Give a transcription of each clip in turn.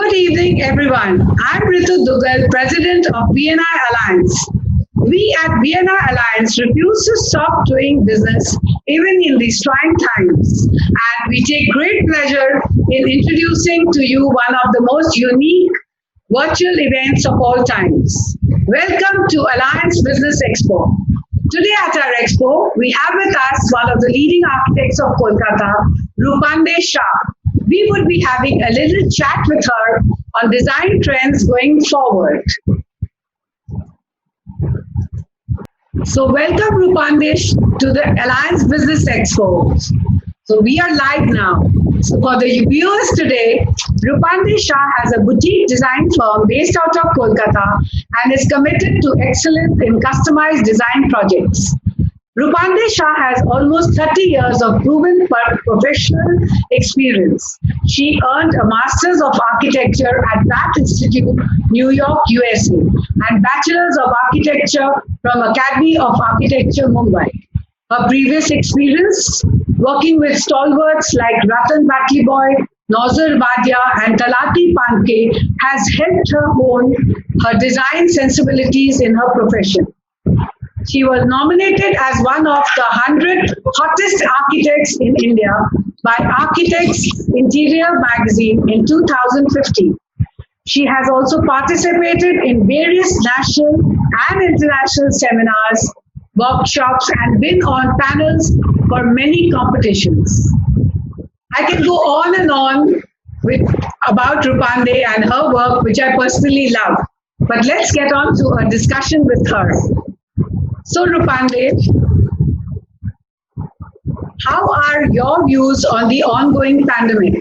Good evening, everyone. I'm Ritu Dugal, President of BNI Alliance. We at BNI Alliance refuse to stop doing business even in these trying times. And we take great pleasure in introducing to you one of the most unique virtual events of all times. Welcome to Alliance Business Expo. Today at our expo, we have with us one of the leading architects of Kolkata, Rupande Shah. We would be having a little chat with her on design trends going forward. So welcome Rupandesh to the Alliance Business Expo. So we are live now. So for the viewers today, Rupande Shah has a boutique design firm based out of Kolkata and is committed to excellence in customized design projects. Rupande Shah has almost 30 years of proven professional experience. She earned a Master's of Architecture at Pratt Institute, New York, USA, and Bachelor's of Architecture from Academy of Architecture, Mumbai. Her previous experience working with stalwarts like Ratan Batliboy, Nauzar Badia, and Talati Panke has helped her hone her design sensibilities in her profession. She was nominated as one of the 100 hottest architects in India by Architects Interior magazine in 2015. She has also participated in various national and international seminars, workshops, and been on panels for many competitions. I can go on and on about Rupande and her work, which I personally love. But let's get on to a discussion with her. So, Rupande, how are your views on the ongoing pandemic?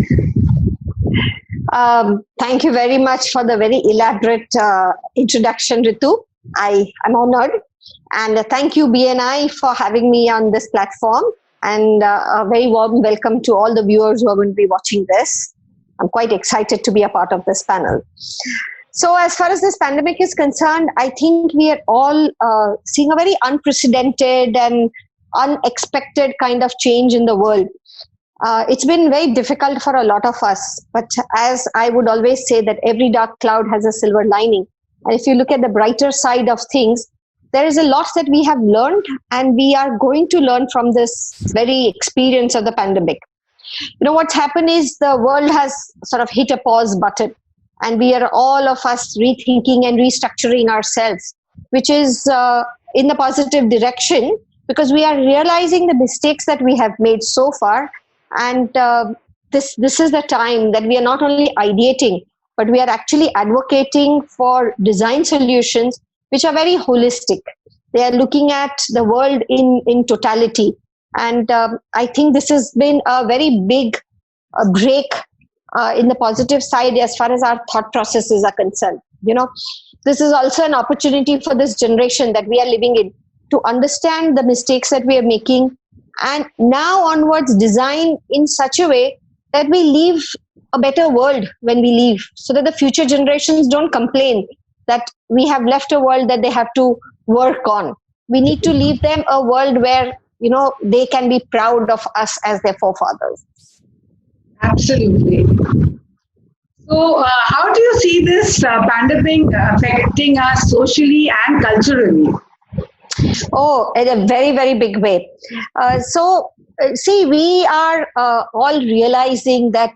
Thank you very much for the very elaborate introduction, Ritu. I am honored. And thank you, BNI, for having me on this platform. And a very warm welcome to all the viewers who are going to be watching this. I'm quite excited to be a part of this panel. So as far as this pandemic is concerned, I think we are all seeing a very unprecedented and unexpected kind of change in the world. It's been very difficult for a lot of us, but as I would always say that every dark cloud has a silver lining. And if you look at the brighter side of things, there is a lot that we have learned and we are going to learn from this very experience of the pandemic. You know, what's happened is the world has sort of hit a pause button. And we are all of us rethinking and restructuring ourselves, which is in the positive direction because we are realizing the mistakes that we have made so far. And this is the time that we are not only ideating, but we are actually advocating for design solutions which are very holistic. They are looking at the world in totality. And I think this has been a very big break in the positive side as far as our thought processes are concerned. You know, this is also an opportunity for this generation that we are living in to understand the mistakes that we are making and now onwards design in such a way that we leave a better world when we leave so that the future generations don't complain that we have left a world that they have to work on. We need to leave them a world where, you know, they can be proud of us as their forefathers. Absolutely. So, how do you see this pandemic affecting us socially and culturally? Oh, in a very, very big way. See, we are all realizing that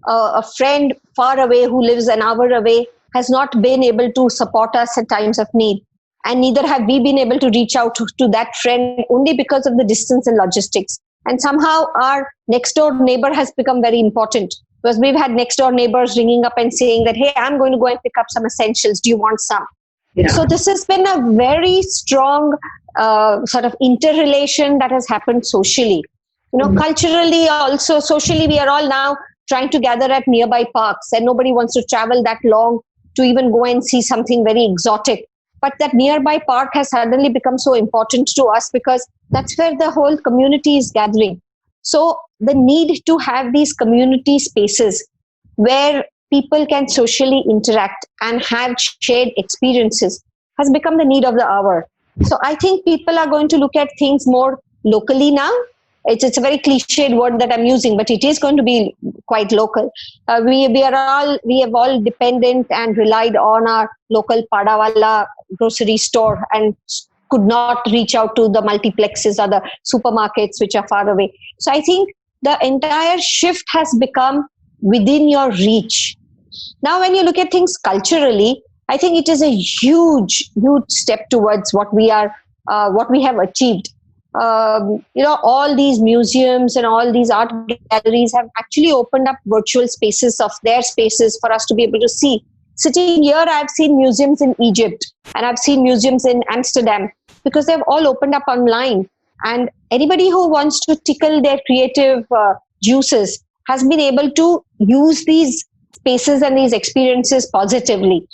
a friend far away who lives an hour away has not been able to support us at times of need. And neither have we been able to reach out to that friend only because of the distance and logistics. And somehow our next door neighbor has become very important because we've had next door neighbors ringing up and saying that, hey, I'm going to go and pick up some essentials. Do you want some? Yeah. So this has been a very strong sort of interrelation that has happened socially. You know, culturally also, socially, we are all now trying to gather at nearby parks and nobody wants to travel that long to even go and see something very exotic. But that nearby park has suddenly become so important to us because that's where the whole community is gathering. So the need to have these community spaces where people can socially interact and have shared experiences has become the need of the hour. So I think people are going to look at things more locally now. it's a very cliched word that I'm using, but it is going to be quite local. We have all dependent and relied on our local padawala grocery store and could not reach out to the multiplexes or the supermarkets which are far away. So I think the entire shift has become within your reach. Now, when you look at things culturally, I think it is a huge step towards what we have achieved. All these museums and all these art galleries have actually opened up virtual spaces of their spaces for us to be able to see. Sitting here, I've seen museums in Egypt and I've seen museums in Amsterdam because they've all opened up online. And anybody who wants to tickle their creative juices has been able to use these spaces and these experiences positively.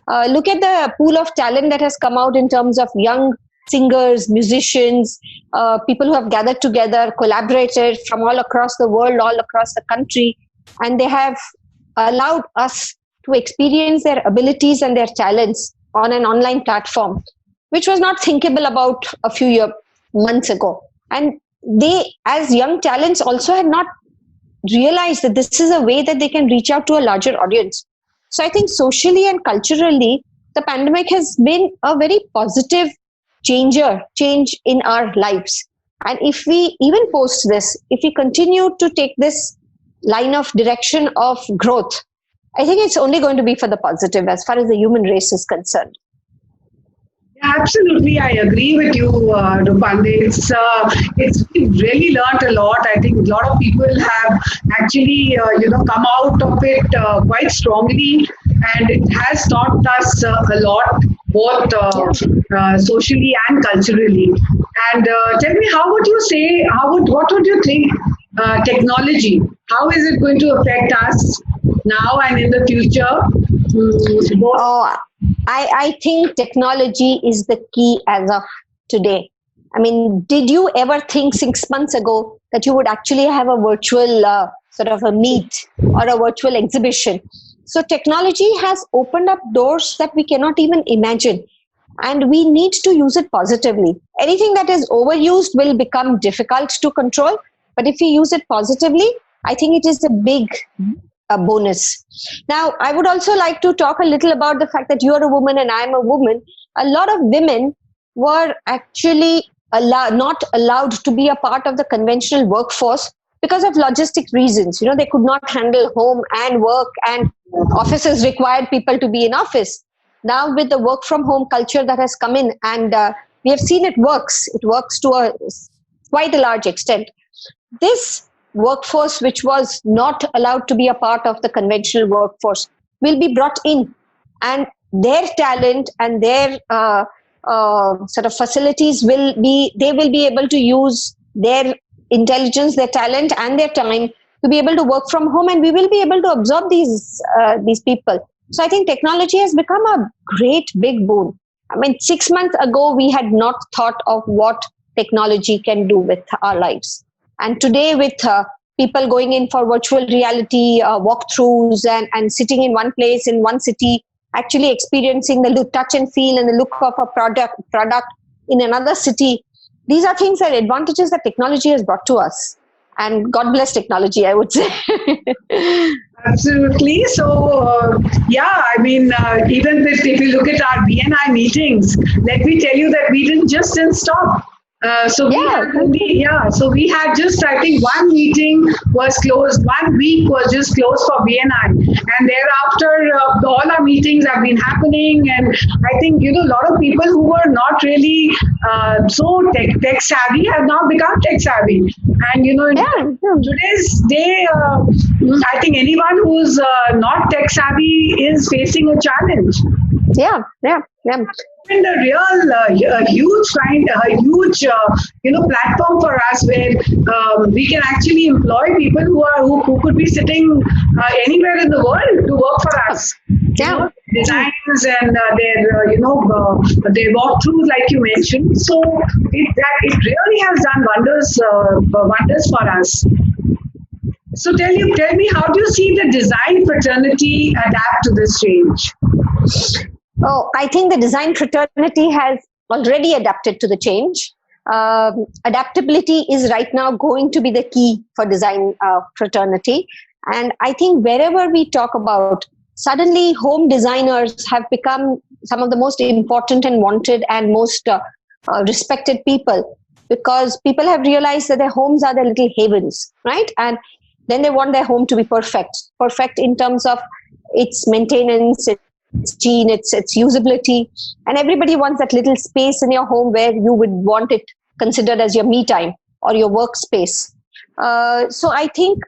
Look at the pool of talent that has come out in terms of young singers, musicians, people who have gathered together, collaborated from all across the world, all across the country, and they have allowed us to experience their abilities and their talents on an online platform, which was not thinkable about a few months ago. And they, as young talents, also had not realized that this is a way that they can reach out to a larger audience. So I think socially and culturally, the pandemic has been a very positive change in our lives. And if we even post this, if we continue to take this line of direction of growth, I think it's only going to be for the positive as far as the human race is concerned. Absolutely, I agree with you, Rupande. It's we've really learned a lot. I think a lot of people have actually, come out of it quite strongly, and it has taught us a lot, both socially and culturally. And tell me, what would you think? Technology, how is it going to affect us now and in the future? I think technology is the key as of today. I mean, did you ever think 6 months ago that you would actually have a virtual sort of a meet or a virtual exhibition? So technology has opened up doors that we cannot even imagine. And we need to use it positively. Anything that is overused will become difficult to control. But if we use it positively, I think it is a big bonus. Now, I would also like to talk a little about the fact that you're a woman and I'm a woman. A lot of women were actually not allowed to be a part of the conventional workforce because of logistic reasons. They could not handle home and work, and offices required people to be in office. Now, with the work from home culture that has come in, and we have seen it works to quite a large extent. This workforce, which was not allowed to be a part of the conventional workforce, will be brought in, and their talent and their sort of facilities will be able to use their intelligence, their talent, and their time to be able to work from home, and we will be able to absorb these people. So I think technology has become a great big boon. I mean, 6 months ago, we had not thought of what technology can do with our lives. And today, with people going in for virtual reality walkthroughs and sitting in one place, in one city, actually experiencing the look, touch and feel and the look of a product in another city, these are things that advantages that technology has brought to us. And God bless technology, I would say. Absolutely. So, even if you look at our BNI meetings, let me tell you that we didn't stop. So we had just, I think, one meeting was closed, 1 week was just closed for BNI, and thereafter all our meetings have been happening. And I think a lot of people who were not really so tech savvy have now become tech savvy. And in today's day, I think anyone who's not tech savvy is facing a challenge. Yeah. And a real huge platform for us where we can actually employ people who could be sitting anywhere in the world to work for us. Designs and their walkthroughs, like you mentioned. So it really has done wonders for us. So tell me, how do you see the design fraternity adapt to this change? Oh, I think the design fraternity has already adapted to the change. Adaptability is right now going to be the key for design fraternity. And I think wherever we talk about, suddenly home designers have become some of the most important and wanted and most respected people, because people have realized that their homes are their little havens, right? And then they want their home to be perfect in terms of its maintenance, its gene, its usability. And everybody wants that little space in your home where you would want it considered as your me time or your workspace. So I think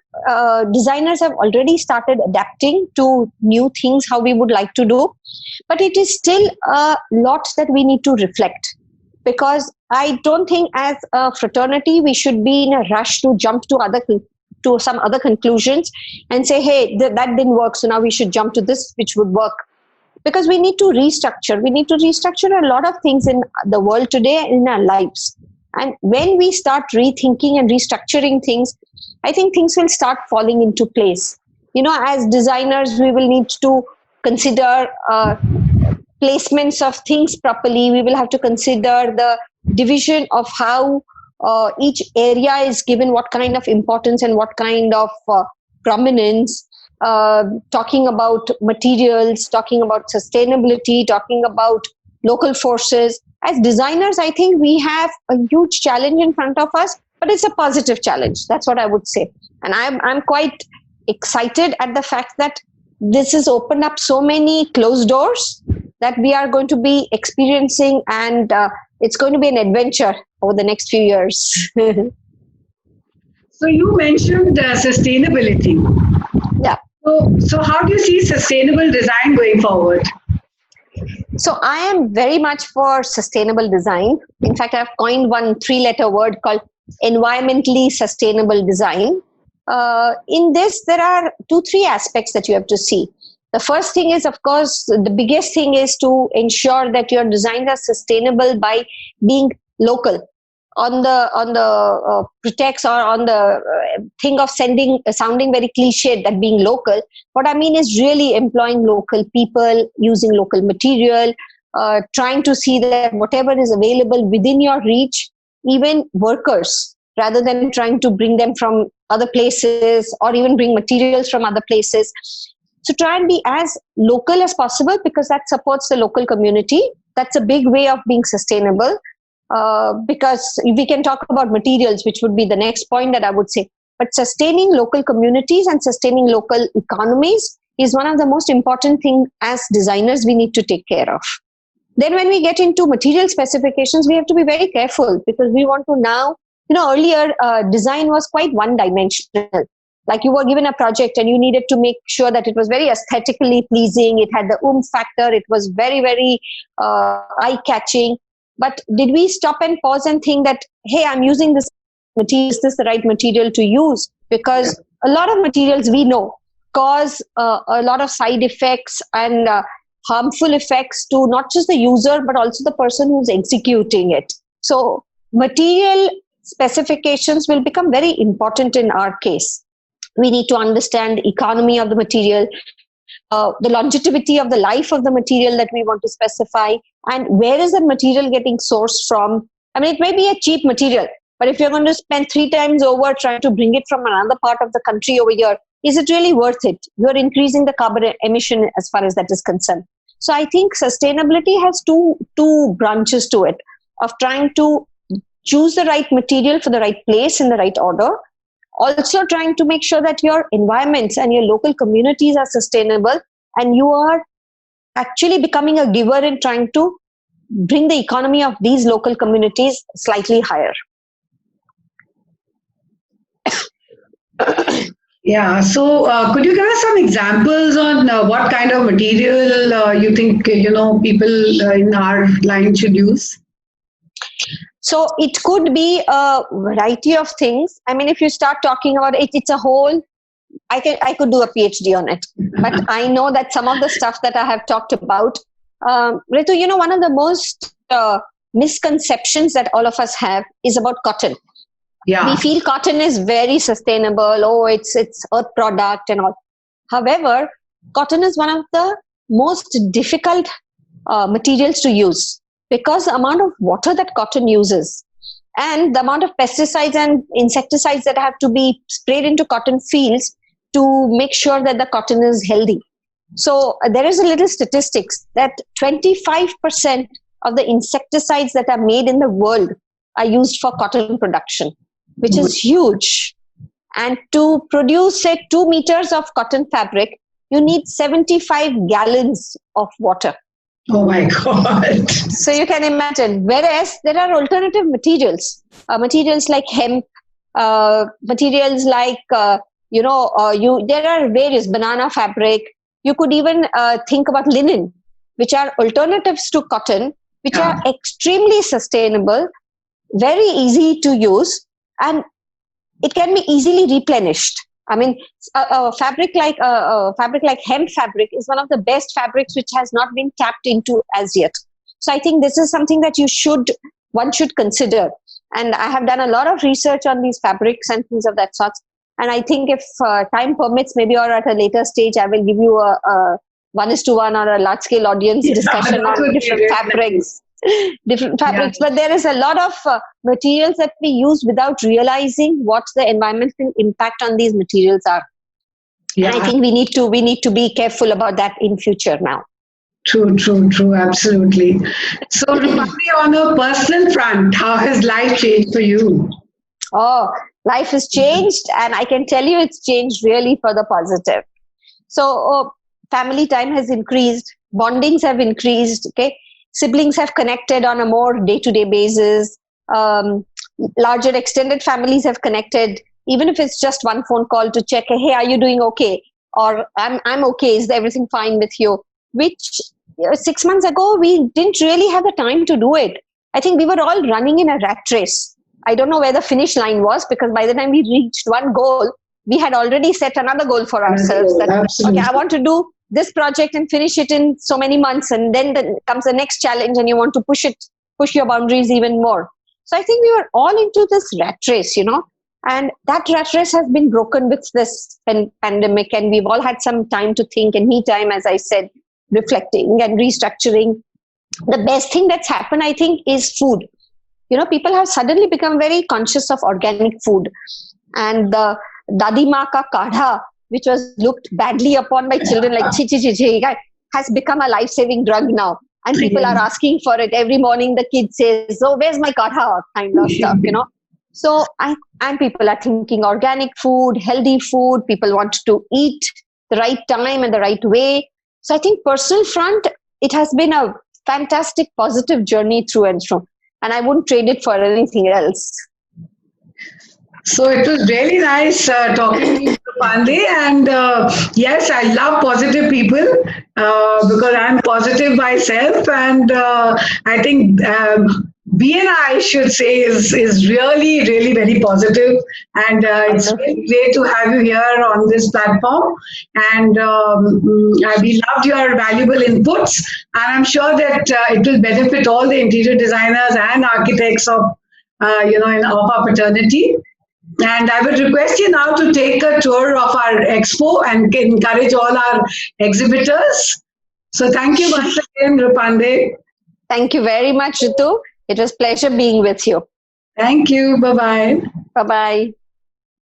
designers have already started adapting to new things, how we would like to do. But it is still a lot that we need to reflect, because I don't think as a fraternity we should be in a rush to jump to some other conclusions and say, hey, that didn't work, so now we should jump to this which would work. Because we need to restructure. We need to restructure a lot of things in the world today and in our lives. And when we start rethinking and restructuring things, I think things will start falling into place. As designers, we will need to consider placements of things properly. We will have to consider the division of how each area is given what kind of importance and what kind of prominence. Talking about materials, talking about sustainability, talking about local forces. As designers, I think we have a huge challenge in front of us, but it's a positive challenge. That's what I would say. And I'm quite excited at the fact that this has opened up so many closed doors that we are going to be experiencing, and it's going to be an adventure over the next few years. So you mentioned sustainability. Yeah. So how do you see sustainable design going forward? So I am very much for sustainable design. In fact, I've coined one 3-letter word called environmentally sustainable design. In this, there are 2-3 aspects that you have to see. The first thing is, of course, the biggest thing is to ensure that your designs are sustainable by being local. On the pretext or on the thing of sounding very cliched, that being local, what I mean is really employing local people, using local material, trying to see that whatever is available within your reach, even workers, rather than trying to bring them from other places or even bring materials from other places. So try and be as local as possible, because that supports the local community. That's a big way of being sustainable. Because we can talk about materials, which would be the next point that I would say. But sustaining local communities and sustaining local economies is one of the most important things as designers we need to take care of. Then when we get into material specifications, we have to be very careful, because we want to now, earlier design was quite one-dimensional. Like you were given a project and you needed to make sure that it was very aesthetically pleasing. It had the oomph factor. It was very, very eye-catching. But did we stop and pause and think that, hey, I'm using this material, is this the right material to use? Because a lot of materials we know cause a lot of side effects and harmful effects to not just the user, but also the person who's executing it. So material specifications will become very important in our case. We need to understand the economy of the material, the longevity of the life of the material that we want to specify, and where is the material getting sourced from. I mean, it may be a cheap material, but if you're going to spend 3 times over trying to bring it from another part of the country over here, is it really worth it? You're increasing the carbon emission as far as that is concerned. So I think sustainability has two branches to it, of trying to choose the right material for the right place in the right order. Also trying to make sure that your environments and your local communities are sustainable, and you are actually becoming a giver in trying to bring the economy of these local communities slightly higher. Yeah. So could you give us some examples on what kind of material you think, people in our line should use? So it could be a variety of things. I mean, if you start talking about it, it's a whole, I could do a PhD on it. But I know that some of the stuff that I have talked about, Ritu, one of the most misconceptions that all of us have is about cotton. Yeah. We feel cotton is very sustainable. Oh, it's earth product and all. However, cotton is one of the most difficult materials to use, because the amount of water that cotton uses and the amount of pesticides and insecticides that have to be sprayed into cotton fields to make sure that the cotton is healthy. So there is a little statistics that 25% of the insecticides that are made in the world are used for cotton production, which is huge. And to produce, say, 2 meters of cotton fabric, you need 75 gallons of water. Oh my God. So you can imagine. Whereas there are alternative materials, materials like hemp, materials like, there are various banana fabric. You could even think about linen, which are alternatives to cotton, which are extremely sustainable, very easy to use, and it can be easily replenished. I mean, a fabric like hemp fabric is one of the best fabrics which has not been tapped into as yet. So I think this is something that one should consider. And I have done a lot of research on these fabrics and things of that sort. And I think if time permits, maybe or at a later stage, I will give you a 1:1 or a large scale audience discussion on different fabrics. But there is a lot of materials that we use without realizing what the environmental impact on these materials are. And I think we need to be careful about that in future now. True, absolutely. So Rupandi, on a personal front, how has life changed for you? Oh, life has changed, and I can tell you it's changed really for the positive. So family time has increased, bondings have increased, okay? Siblings have connected on a more day-to-day basis. Larger extended families have connected, even if it's just one phone call to check, hey, are you doing okay? Or I'm okay, is everything fine with you? Which 6 months ago, we didn't really have the time to do it. I think we were all running in a rat race. I don't know where the finish line was, because by the time we reached one goal, we had already set another goal for ourselves. Okay, I want to do this project and finish it in so many months, and then comes the next challenge and you want to push your boundaries even more. So I think we were all into this rat race, and that rat race has been broken with this pandemic, and we've all had some time to think, and me time, as I said, reflecting and restructuring. The best thing that's happened, I think, is food. People have suddenly become very conscious of organic food, and the Dadi Ma ka kadha, which was looked badly upon by children, like chi, has become a life-saving drug now. And people are asking for it. Every morning the kid says, oh, where's my kadha? Kind of stuff, So, and people are thinking organic food, healthy food. People want to eat the right time and the right way. So I think personal front, it has been a fantastic, positive journey through and through. And I wouldn't trade it for anything else. So it was really nice talking to you, Pandey. And yes, I love positive people because I'm positive myself. And I think BNI, should say, is really, really very positive. And it's really great to have you here on this platform. And we loved your valuable inputs. And I'm sure that it will benefit all the interior designers and architects of, of our fraternity. And I would request you now to take a tour of our expo and encourage all our exhibitors. So thank you once again, Rupandi. Thank you very much, Ritu. It was a pleasure being with you. Thank you. Bye-bye. Bye-bye.